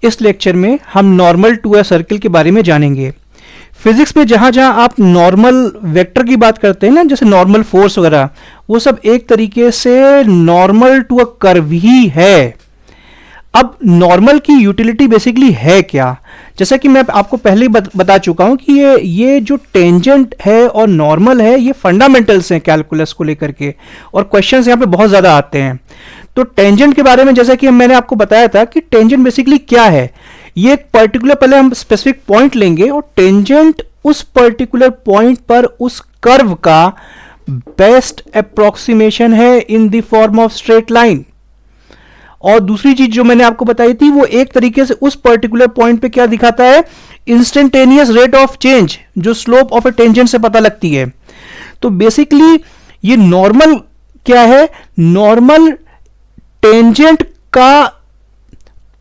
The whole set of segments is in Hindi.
इस लेक्चर में हम नॉर्मल टू अ सर्किल के बारे में जानेंगे। फिजिक्स में जहां जहां आप नॉर्मल वेक्टर की बात करते हैं ना, जैसे नॉर्मल फोर्स वगैरह, वो सब एक तरीके से नॉर्मल टू अ कर्व ही है। अब नॉर्मल की यूटिलिटी बेसिकली है क्या? जैसा कि मैं आपको पहले बता चुका हूं कि ये जो टेंजेंट है और नॉर्मल है, ये फंडामेंटल्स हैं कैलकुलस को लेकर के, और क्वेश्चंस यहां पे बहुत ज्यादा आते हैं। तो टेंजेंट के बारे में जैसा कि मैंने आपको बताया था कि टेंजेंट बेसिकली क्या है, ये एक पर्टिकुलर, पहले हम स्पेसिफिक पॉइंट लेंगे और टेंजेंट उस पर्टिकुलर पॉइंट पर उस कर्व का बेस्ट अप्रोक्सीमेशन है in the form of straight line. और दूसरी चीज जो मैंने आपको बताई थी, वो एक तरीके से उस पर्टिकुलर पॉइंट पे क्या दिखाता है, इंस्टेंटेनियस रेट ऑफ चेंज, जो स्लोप ऑफ ए टेंजेंट से पता लगती है। तो बेसिकली ये नॉर्मल क्या है, नॉर्मल टेंजेंट का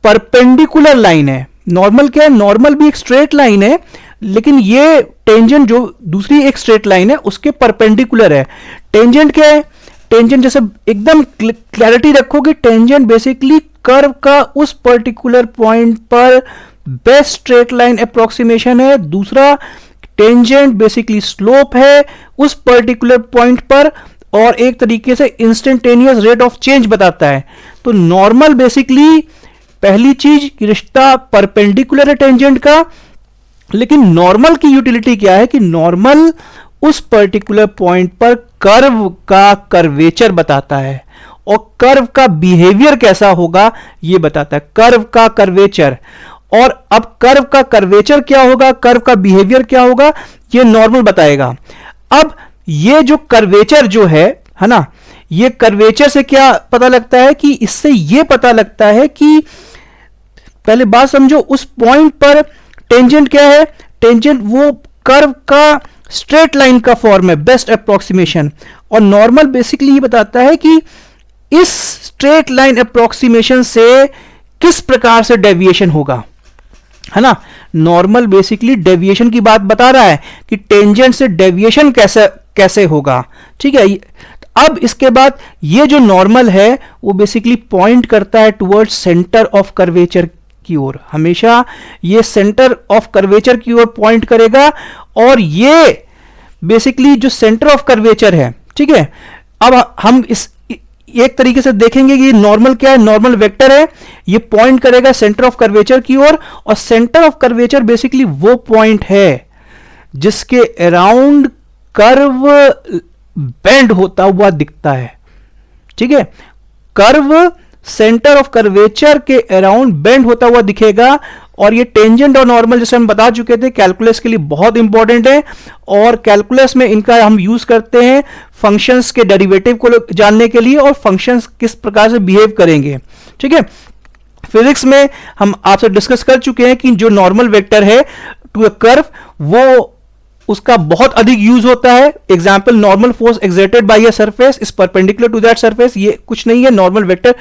परपेंडिकुलर लाइन है। नॉर्मल क्या है, नॉर्मल भी एक स्ट्रेट लाइन है, लेकिन ये टेंजेंट जो दूसरी एक स्ट्रेट लाइन है उसके परपेंडिकुलर है। टेंजेंट क्या है, टेंजेंट जैसे एकदम क्लैरिटी रखोगे, टेंजेंट बेसिकली कर्व का उस पर्टिकुलर पॉइंट पर बेस्ट स्ट्रेट लाइन अप्रोक्सीमेशन है। दूसरा, टेंजेंट बेसिकली स्लोप है उस पर्टिकुलर पॉइंट पर, और एक तरीके से इंस्टेंटेनियस रेट ऑफ चेंज बताता है। तो नॉर्मल बेसिकली पहली चीज, रिश्ता परपेंडिकुलर है टेंजेंट का, लेकिन नॉर्मल की यूटिलिटी क्या है कि नॉर्मल उस पर्टिकुलर पॉइंट पर कर्व का कर्वेचर बताता है, और कर्व का बिहेवियर कैसा होगा ये बताता है, कर्व का कर्वेचर। और अब कर्व का कर्वेचर क्या होगा, कर्व का बिहेवियर क्या होगा, ये नॉर्मल बताएगा। अब ये जो कर्वेचर जो है ना, ये कर्वेचर से क्या पता लगता है कि इससे ये पता लगता है कि, पहले बात समझो, उस पॉइंट पर टेंजेंट क्या है, टेंजेंट वो कर्व का स्ट्रेट लाइन का फॉर्म है, बेस्ट अप्रोक्सीमेशन। और नॉर्मल बेसिकली ये बताता है कि इस स्ट्रेट लाइन अप्रोक्सीमेशन से किस प्रकार से डेविएशन होगा, है ना। नॉर्मल बेसिकली डेविएशन की बात बता रहा है कि टेंजेंट से डेविएशन कैसे होगा, ठीक है। अब इसके बाद ये जो नॉर्मल है वो बेसिकली पॉइंट करता है टुवर्ड्स सेंटर ऑफ कर्वेचर की ओर, हमेशा ये सेंटर ऑफ कर्वेचर की ओर पॉइंट करेगा। और ये बेसिकली जो सेंटर ऑफ कर्वेचर है, ठीक है, अब हम इस एक तरीके से देखेंगे कि नॉर्मल क्या है, नॉर्मल वेक्टर है, ये पॉइंट करेगा सेंटर ऑफ कर्वेचर की ओर, और सेंटर ऑफ कर्वेचर बेसिकली वो पॉइंट है जिसके अराउंड कर्व बेंड होता हुआ दिखता है, ठीक है। कर्व सेंटर ऑफ कर्वेचर के अराउंड बेंड होता हुआ दिखेगा। और ये टेंजेंट और नॉर्मल जैसे हम बता चुके थे कैलकुलस के लिए बहुत इंपॉर्टेंट है, और कैलकुलस में इनका हम यूज करते हैं फंक्शंस के डेरिवेटिव को जानने के लिए, और फंक्शंस किस प्रकार से बिहेव करेंगे, ठीक है। फिजिक्स में हम आपसे डिस्कस कर चुके हैं कि जो नॉर्मल वेक्टर है टू अ कर्व, वो उसका बहुत अधिक यूज होता है। Example, normal force exerted by a surface is perpendicular to that surface, ये कुछ नहीं है, normal vector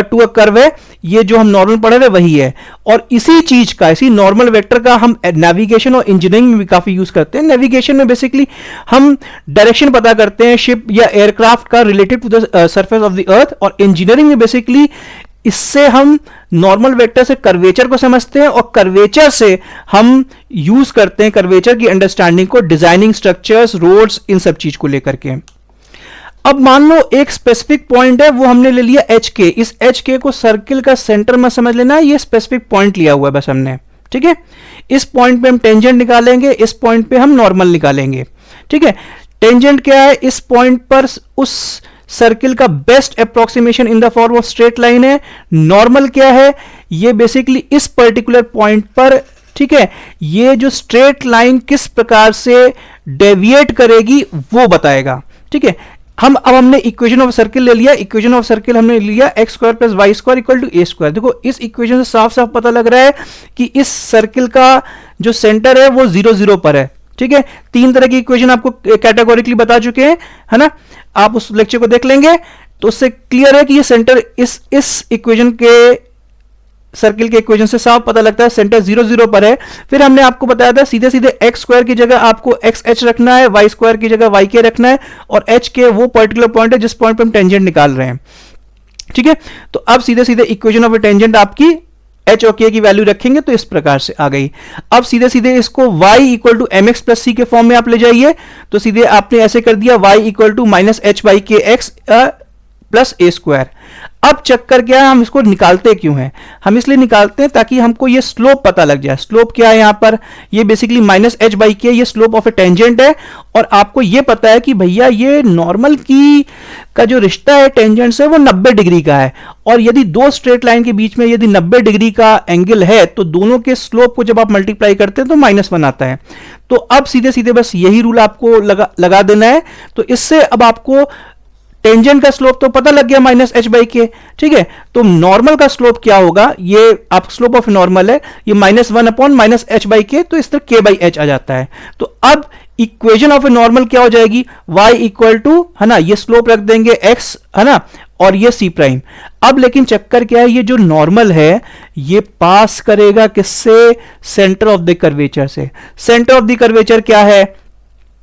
to a curve है, ये जो हम नॉर्मल पढ़ रहे हैं वही है। और इसी चीज का, इसी नॉर्मल वेक्टर का हम नेविगेशन और इंजीनियरिंग में भी काफी यूज करते हैं। नेविगेशन में बेसिकली हम डायरेक्शन पता करते हैं शिप या एयरक्राफ्ट का related to the surface of the earth, और इंजीनियरिंग में बेसिकली इससे हम नॉर्मल वेक्टर से कर्वेचर को समझते हैं, और कर्वेचर से हम यूज करते हैं कर्वेचर की अंडरस्टैंडिंग को डिजाइनिंग स्ट्रक्चर्स, रोड्स, इन सब चीज को लेकर के। अब मान लो एक स्पेसिफिक पॉइंट है, वो हमने ले लिया एच के, इस एच के को सर्किल का सेंटर में समझ लेना है, ये स्पेसिफिक पॉइंट लिया हुआ है बस हमने, ठीक है। इस पॉइंट पे हम टेंजेंट निकालेंगे, इस पॉइंट पे हम नॉर्मल निकालेंगे, ठीक है। टेंजेंट क्या है, इस पॉइंट पर उस सर्किल का best approximation in the form of straight line है। नॉर्मल क्या है, ये बेसिकली इस पर्टिकुलर पॉइंट पर, ठीक है, ये जो स्ट्रेट लाइन किस प्रकार से डेविएट करेगी वो बताएगा, ठीक है। अब हमने इक्वेशन ऑफ सर्किल ले लिया, इक्वेशन ऑफ सर्किल हमने लिया x square plus y square equal to a square. देखो इस इक्वेशन से साफ साफ पता लग रहा है कि इस सर्किल का जो सेंटर है वो 0 0 पर है, ठीक है। तीन तरह की इक्वेशन आपको कैटेगोरिकली बता चुके हैं, है ना, आप उस लेक्चर को देख लेंगे तो उससे क्लियर है कि ये सेंटर इस इक्वेशन के, सर्किल के इक्वेशन से साफ पता लगता है सेंटर 0 0 पर है। फिर हमने आपको बताया था सीधे सीधे एक्स स्क्वायर की जगह आपको एक्स एच रखना है, वाई स्क्वायर की जगह वाई के रखना है, और एच के वो पर्टिकुलर पॉइंट है जिस पॉइंट पे हम टेंजेंट निकाल रहे हैं, ठीक है। तो अब सीधे सीधे इक्वेशन ऑफ ए टेंजेंट आपकी एच और के की वैल्यू रखेंगे तो इस प्रकार से आ गई। अब सीधे सीधे इसको y equal to M X plus C के फॉर्म में आप ले जाइए, तो सीधे आपने ऐसे कर दिया y equal to minus h by k x plus a square. अब चक्कर क्या है, हम इसको निकालते क्यों हैं, हम इसलिए निकालते हैं ताकि हमको ये स्लोप पता लग जाए। स्लोप क्या है यहाँ पर, ये बेसिकली माइनस एच बाई के, ये स्लोप ऑफ ए टेंजेंट है, और आपको ये पता है कि भैया ये नॉर्मल की का जो रिश्ता है टेंजेंट से वो 90 डिग्री का है, और यदि दो स्ट्रेट लाइन के बीच में यदि 90 डिग्री का एंगल है तो दोनों के स्लोप को जब आप मल्टीप्लाई करते हैं तो -1 आता है। तो अब सीधे सीधे बस यही रूल आपको लगा देना है। तो इससे अब आपको टेंजेंट का स्लोप तो पता लग गया माइनस एच बाई के, ठीक है। तो नॉर्मल का स्लोप क्या होगा, ये आप स्लोप ऑफ नॉर्मल है, ये -1 अपॉन माइनस एच बाई के, तो इस तरह के बाई एच आ जाता है। तो अब इक्वेशन ऑफ ए नॉर्मल क्या हो जाएगी, y इक्वल टू, है ना, ये स्लोप रख देंगे x, है ना, और ये c प्राइम। अब लेकिन चक्कर क्या है, ये जो नॉर्मल है ये पास करेगा किससे, सेंटर ऑफ द कर्वेचर से। सेंटर ऑफ द कर्वेचर क्या है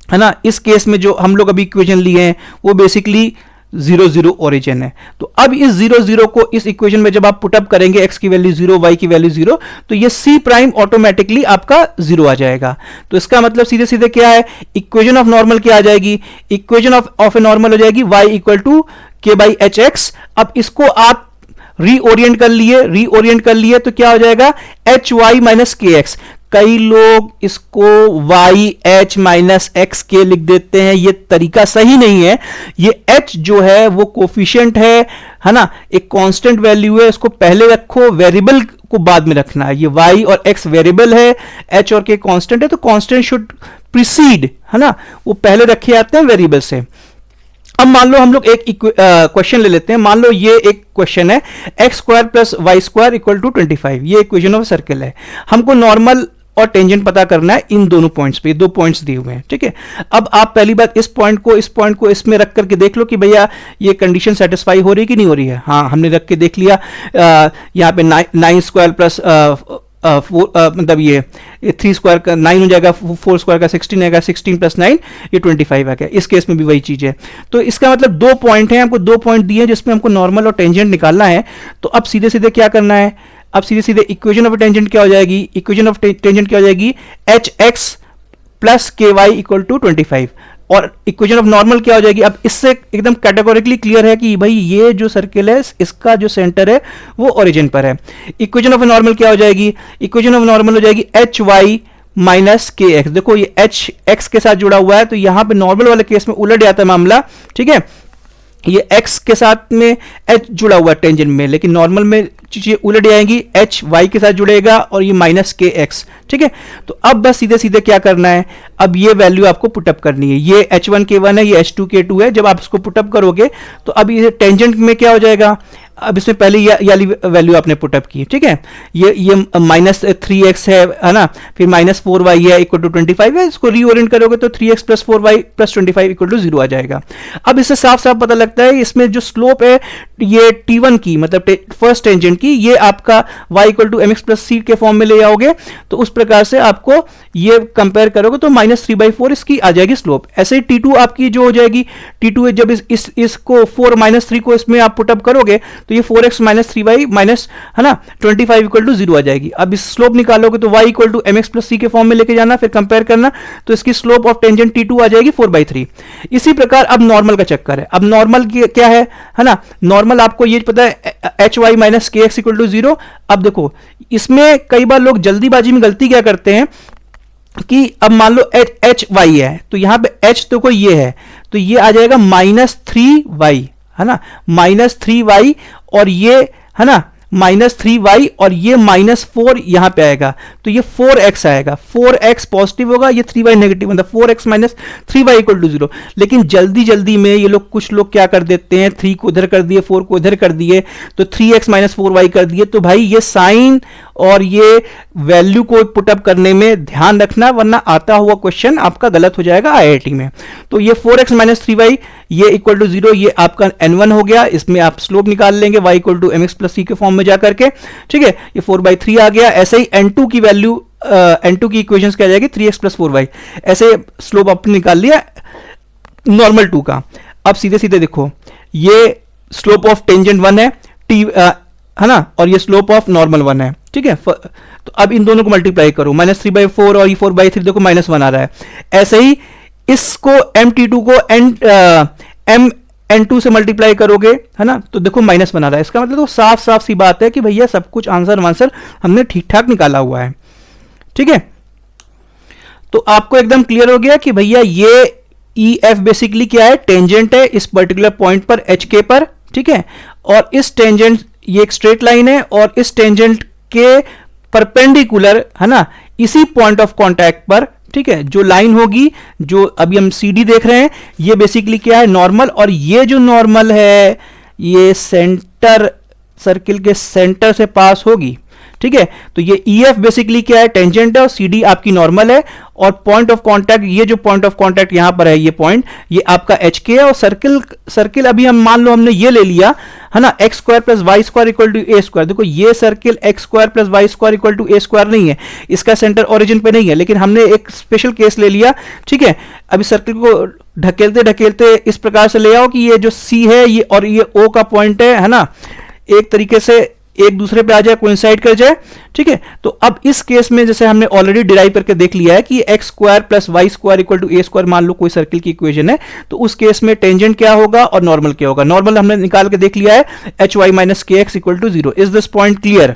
ना, इस केस में जो हम लोग अभी इक्वेशन लिए हैं वो बेसिकली 0 0 ओरिजिन है। तो अब इस 0 0 को इस इक्वेशन में जब आप पुटअप करेंगे, x की वैल्यू 0, y की वैल्यू 0, तो ये c प्राइम ऑटोमेटिकली आपका 0 आ जाएगा। तो इसका मतलब सीधे सीधे क्या है, इक्वेशन ऑफ नॉर्मल क्या आ जाएगी, इक्वेशन ऑफ ए नॉर्मल हो जाएगी y इक्वल टू के बाई एच एक्स। अब इसको आप रीओरिएंट कर लिए तो क्या हो जाएगा, एच वाई माइनस के एक्स। कई लोग इसको y h माइनस एक्स के लिख देते हैं, ये तरीका सही नहीं है। ये h जो है वो कोफिशिएंट है ना, एक कांस्टेंट वैल्यू है, इसको पहले रखो, वेरिएबल को बाद में रखना है। ये y और x वेरिएबल है, h और k कांस्टेंट है, तो कांस्टेंट शुड प्रीसीड, है ना, वो पहले रखे जाते हैं वेरिएबल से। अब मान लो हम लोग एक क्वेश्चन ले लेते हैं, मान लो ये एक क्वेश्चन है x square plus y square equal to 25, ये इक्वेशन ऑफ सर्कल है। हमको नॉर्मल और टेंजेंट पता करना है इन दोनों पॉइंट्स पे, दो पॉइंट्स दिए हुए हैं, ठीक है। अब आप पहली बात इस पॉइंट को इसमें रख करके देख लो कि भैया ये कंडीशन सेटिस्फाई हो रही कि नहीं हो रही है। हाँ, हमने रख के देख लिया। यहाँ पे 9 स्क्वायर प्लस मतलब ये 3 स्क्वायर का 9 हो जाएगा, 4 स्क्वायर का 16 आएगा, 16 प्लस 9 ये 25 आ गया। इस केस में भी वही चीज है। तो इसका मतलब 2 पॉइंट है, हमको 2 पॉइंट दिए जिसमें हमको नॉर्मल और टेंजेंट निकालना है। तो अब सीधे सीधे क्या करना है, अब सीधे सीधे इक्वेशन ऑफ टेंजेंट क्या हो जाएगी, इक्वेशन ऑफ टेंजेंट क्या हो जाएगी, एच एक्स प्लस के वाई इक्वल टू 25, और इक्वेशन ऑफ नॉर्मल क्या हो जाएगी। अब इससे एकदम कैटेगोरिकली क्लियर है कि भाई ये जो सर्किल है इसका जो सेंटर है वो ओरिजिन पर है। इक्वेशन ऑफ नॉर्मल क्या हो जाएगी, इक्वेशन ऑफ नॉर्मल हो जाएगी एच वाई माइनस के एक्स। देखो ये एच एक्स के साथ जुड़ा हुआ है, तो यहां पे नॉर्मल वाले केस में उलट जाता है मामला, ठीक है। ये x के साथ में h जुड़ा हुआ है टेंजेंट में, लेकिन नॉर्मल में चीजें उलट जाएंगी, h y के साथ जुड़ेगा और ये माइनस के एक्स, ठीक है। तो अब बस सीधे सीधे क्या करना है, अब ये वैल्यू आपको पुटअप करनी है। ये h1 k1 है, ये h2 k2 है। जब आप इसको पुटअप करोगे तो अब ये टेंजेंट में क्या हो जाएगा, अब इसमें पहले ये वाली वैल्यू आपने पुटअप की, ठीक है। ये -3x है ना, फिर -4y है इक्वल टू 25 है। इसको रीओरिएंट करोगे तो 3x plus 4y plus 25 equal to 0 आ जाएगा। अब इससे साफ साफ पता लगता है इसमें जो स्लोप है ये t1 की, मतलब फर्स्ट टेंजेंट की, ये आपका y equal to mx plus c के फॉर्म में ले आओगे, तो उस प्रकार से आपको ये कंपेयर करोगे तो -3/4 इसकी आ जाएगी स्लोप। ऐसे ही t2 आपकी जो हो जाएगी, t2 जब इसको 4 -3 को इसमें आप पुटअप करोगे तो ये 4x माइनस 3y माइनस, है ना, 25 इक्वल टू 0 आ जाएगी। अब इस स्लोप निकालोगे तो y equal to mx plus c के फॉर्म में लेके जाना, फिर कंपेयर करना, तो इसकी स्लोप ऑफ टेंजेंट t2 आ जाएगी 4/3। इसी प्रकार अब नॉर्मल का चक्कर है। अब नॉर्मल क्या है ना, नॉर्मल आपको ये पता है एच वाई माइनस के एक्स इक्वल टू 0। अब देखो इसमें कई बार लोग जल्दीबाजी में गलती क्या करते हैं कि अब मान लो एच वाई है, तो यहां पे एच तो कोई ये है, तो ये आ जाएगा -3y, है ना, -3y, और ये, है ना, -3y, और ये -4 यहां पे आएगा, तो ये 4x आएगा। 4x पॉजिटिव होगा, ये 3y नेगेटिव, मतलब 4x minus 3y equal to 0। लेकिन जल्दी जल्दी में ये लोग, कुछ लोग क्या कर देते हैं, 3 को इधर कर दिए, 4 को इधर कर दिए, तो 3x माइनस 4y कर दिए। तो भाई ये साइन और ये वैल्यू को पुटअप करने में ध्यान रखना, वरना आता हुआ क्वेश्चन आपका गलत हो जाएगा IIT में। तो ये 4x माइनस 3y ये इक्वल टू 0, ये आपका n1 हो गया। इसमें आप स्लोप निकाल लेंगे y equal to mx plus c के फॉर्म में जाकर के, ठीक है। ये 4/3 आ गया। ऐसे ही n2 की वैल्यू, n2 की इक्वेशंस क्या जाएगी, 3x प्लस 4y। ऐसे स्लोप आपने निकाल लिया नॉर्मल 2 का। अब सीधे सीधे देखो, ये स्लोप ऑफ टेंजेंट 1 है, t है ना, और ये स्लोप ऑफ नॉर्मल 1 है। ठीक है। तो अब इन दोनों को मल्टीप्लाई करो, -3/4 और E4/3 देखो -1 आ रहा है। ऐसे ही इसको MT2 को MN2 से मल्टीप्लाई करोगे, है ना, तो देखो -1 आ रहा है। इसका मतलब तो साफ साफ सी बात है कि भैया सब कुछ आंसर हमने ठीक ठाक निकाला हुआ है। ठीक है, तो आपको एकदम क्लियर हो गया कि भैया ये EF बेसिकली क्या है, टेंजेंट है इस पर्टिकुलर पॉइंट पर HK पर। ठीक है, और इस टेंजेंट, ये एक स्ट्रेट लाइन है और इस टेंजेंट के परपेंडिकुलर, है ना, इसी पॉइंट ऑफ कांटेक्ट पर, ठीक है, जो लाइन होगी, जो अभी हम CD देख रहे हैं, ये बेसिकली क्या है, नॉर्मल। और ये जो नॉर्मल है ये सेंटर, सर्किल के सेंटर से पास होगी। ठीक है, तो ये EF बेसिकली क्या है, टेंजेंट है, और CD आपकी नॉर्मल है। और पॉइंट ऑफ कांटेक्ट, ये जो पॉइंट ऑफ कांटेक्ट यहां पर है, ये पॉइंट, ये आपका HK है। और सर्किल अभी हम मान लो हमने ये ले लिया, है ना, x² + y² = a²। देखो ये सर्किल x² + y² = a² नहीं है, इसका सेंटर ओरिजिन पे नहीं है, लेकिन हमने एक स्पेशल केस ले लिया। ठीक है, अभी सर्किल को ढकेलते ढकेलते इस प्रकार से ले आओ कि ये जो C है ये और ये O का पॉइंट है ना, एक तरीके से एक दूसरे पे आ जाए, कोइंसाइड कर जाए। ठीक है, तो अब इस केस में जैसे हमने ऑलरेडी डिराइव करके देख लिया है कि x² + y² = a², मान लो कोई सर्किल की इक्वेशन है, तो उस केस में टेंजेंट क्या होगा और नॉर्मल क्या होगा। नॉर्मल हमने निकाल के देख लिया है, hy - kx = 0। Is this point clear?